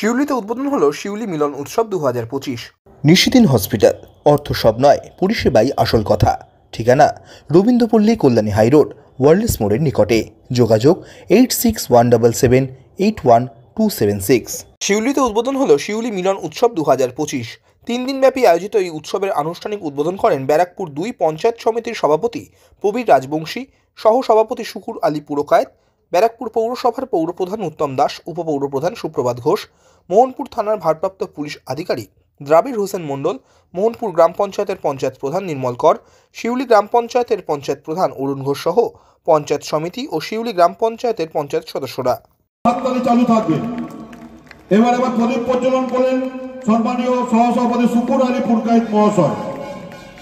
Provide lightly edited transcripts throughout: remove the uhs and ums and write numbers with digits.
শিউলিতে উদ্বোধন হলো শিউলি মিলন উৎসব 2025। নিশিদিন হসপিটাল, অর্থ সব নয়, পরিষেবাই আসল কথা। ঠিকানা রবীন্দ্রপল্লী, কল্যাণী হাইরোড, ওয়ার্ল্ডস মোড়ের নিকটে। যোগাযোগ 8617781276। শিউলিতে উদ্বোধন হলো শিউলি মিলন উৎসব 2025। 3 দিনব্যাপী আয়োজিত এই উৎসবের আনুষ্ঠানিক উদ্বোধন করেন ব্যারাকপুর 2 পঞ্চায়েত সমিতির সভাপতি প্রবীর রাজবংশী, সহ সভাপতি শুকুর আলী পুরকায়েত, ব্যারাকপুর পৌরসভার পৌরপ্রধান উত্তম দাস, উপপৌরপ্রধান সুপ্রভাত ঘোষ, মোহনপুর থানার ভারপ্রাপ্ত পুলিশ আধিকারিক দ্রাবিড় হোসেন মণ্ডল, মোহনপুর গ্রাম পঞ্চায়েতের পঞ্চায়েত প্রধান নির্মল কর, শিউলি গ্রাম পঞ্চায়েতের পঞ্চায়েত প্রধান অরুণ ঘোষ সহ পঞ্চায়েত সমিতি ও শিউলি গ্রাম পঞ্চায়েতের পঞ্চায়েত সদস্যরা। চালু থাকবে। এবার প্রদীপ প্রজ্বলন করেন সম্মানীয় সহসভাপতি শুকুর আলী পুরকায়েত মহাশয়।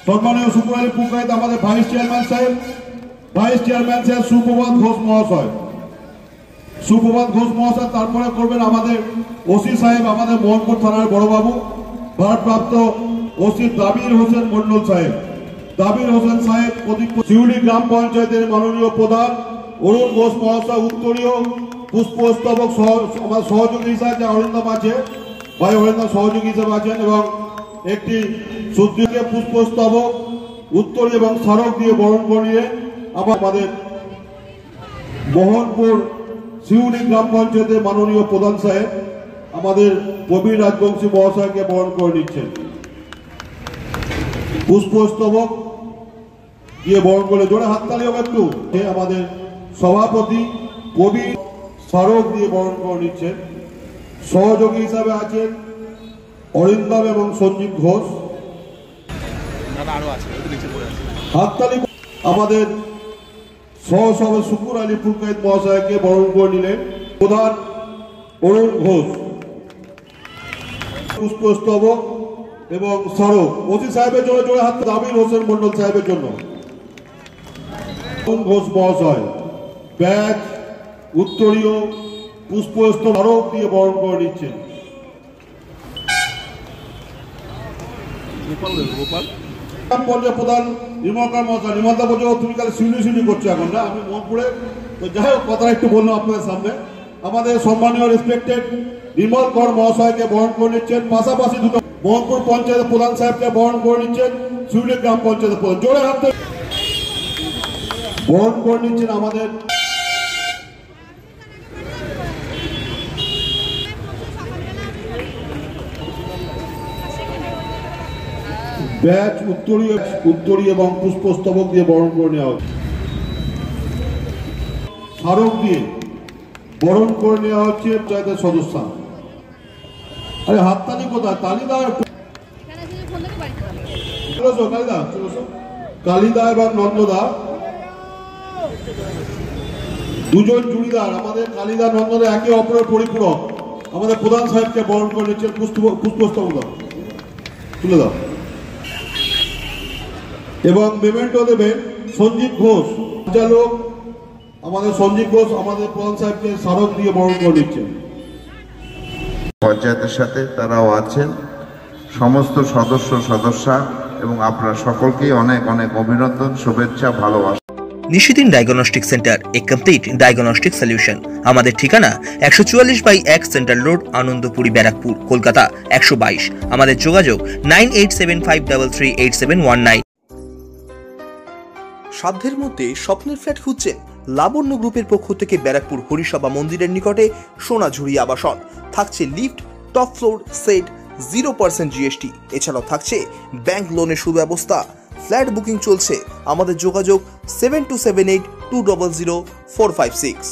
সম্মানীয় শুকুর আলী পুরকায়েত আমাদের ভাইস চেয়ারম্যান সাহেব সুপ্রভাত ঘোষ মহাশয়। তারপরে করবেন আমাদের ওসি সাহেব, আমাদের মোহনপুর থানার বড়বাবু, ভারপ্রাপ্ত ওসি দ্রাবিড় হোসেন মণ্ডল সাহেব। শিউলি গ্রাম পঞ্চায়েতের মাননীয় প্রধান অরুণ ঘোষ মহাশয় উত্তরীয় পুষ্পস্তবক আমার সহযোগী হিসাবে অরিন্দম আছে, ভাই অরিন্দম সহযোগী হিসাবে আছেন, এবং একটি সুদৃঢ় পুষ্পস্তবক উত্তরী এবং স্মারক দিয়ে বরণ করিয়ে আমাদের মোহনপুর শিউলি গ্রাম পঞ্চায়েতের মাননীয় প্রধান সাহেব আমাদের প্রবীর রাজবংশী মহাশয়কে বরণ করে নিচ্ছেন। পুষ্পস্তবক দিয়ে বরণ করে জোরে হাততালি হবে একটু। আমাদের সভাপতি প্রবীর স্মারক দিয়ে বরণ করে নিচ্ছেন। সহযোগী হিসাবে আছেন অরিন্দম এবং সঞ্জীব ঘোষ। হাততালি আমাদের সহসভাপতি শুকুর আলী পুরকায়েত মহাশয়কে বরণ করে নিলেন প্রধান অরুণ ঘোষ। পুষ্পস্তবক এবং স্মারক ওসি সাহেবের জন্য জোরে হাত, দ্রাবিড় হোসেন মণ্ডল সাহেবের জন্য অরুণ ঘোষ মহাশয় ব্যাগ উত্তরীয় পুষ্পস্তবক দিয়ে বরণ করে নিচ্ছেন। প্রধান নির্মলকার মহাশয়, নির্মলদা বলছে তুমি কালে শিউলি করছো এখন না, আমি মোহনপুরে, তো যাই হোক কথা একটু বললাম আপনাদের সামনে। আমাদের সম্মানীয় রেসপেক্টেড নির্মল কর মহাশয়কে বরণ করে নিচ্ছেন। পাশাপাশি দুটো মোহনপুর পঞ্চায়েত প্রধান সাহেবকে বরণ করে নিচ্ছেন শিউলি গ্রাম পঞ্চায়েত প্রধান। জোরে হাতে বরণ করে নিচ্ছেন আমাদের ব্যাচ উত্তরী এবং পুষ্পস্তবক দিয়ে বরণ করে নেওয়া হচ্ছে। স্মারক দিয়ে বরণ করে নেওয়া হচ্ছে পঞ্চায়েতের সদস্য। আরে হাততালি কোথায়, তালি দাও একটু। কালিদা এবং নন্দদা দুজন জুড়িদার, আমাদের কালিদা নন্দদা একে অপরের পরিপূরক। আমাদের প্রধান সাহেবকে বরণ করে নিচ্ছেন। পুষ্পস্তবক দাও, তুলে দাও। এবং মেমেন্টো দেবেন সঞ্জীব ঘোষ পরিচালক। আমাদের সঞ্জীব ঘোষ আমাদের প্রধান সাহেবকে স্মারক দিয়ে বরণ করে নিচ্ছেন। পঞ্চায়েতের সাথে তারাও আছেন, সমস্ত সদস্যা এবং আপনারা সকলকেই অনেক অনেক অভিনন্দন, শুভেচ্ছা, ভালোবাসা। নিশিদিন ডায়াগনস্টিক সেন্টার, এ কমপ্লিট ডায়াগনস্টিক সলিউশন। আমাদের ঠিকানা 144/1 সেন্ট্রাল রোড, আনন্দপুরি, ব্যারাকপুর, কলকাতা 122। আমাদের যোগাযোগ 9875338719। সাধ্যের মধ্যে স্বপ্নের ফ্ল্যাট খুঁজছেন? লাবণ্য গ্রুপের পক্ষ থেকে ব্যারাকপুর হরিসভা মন্দিরের নিকটে সোনাঝুরি আবাসন। থাকছে lift, top floor, set, 0% GST। এছাড়াও থাকছে ব্যাংক লোনের সুব্যবস্থা। ফ্ল্যাট বুকিং চলছে। আমাদের যোগাযোগ 7278200456।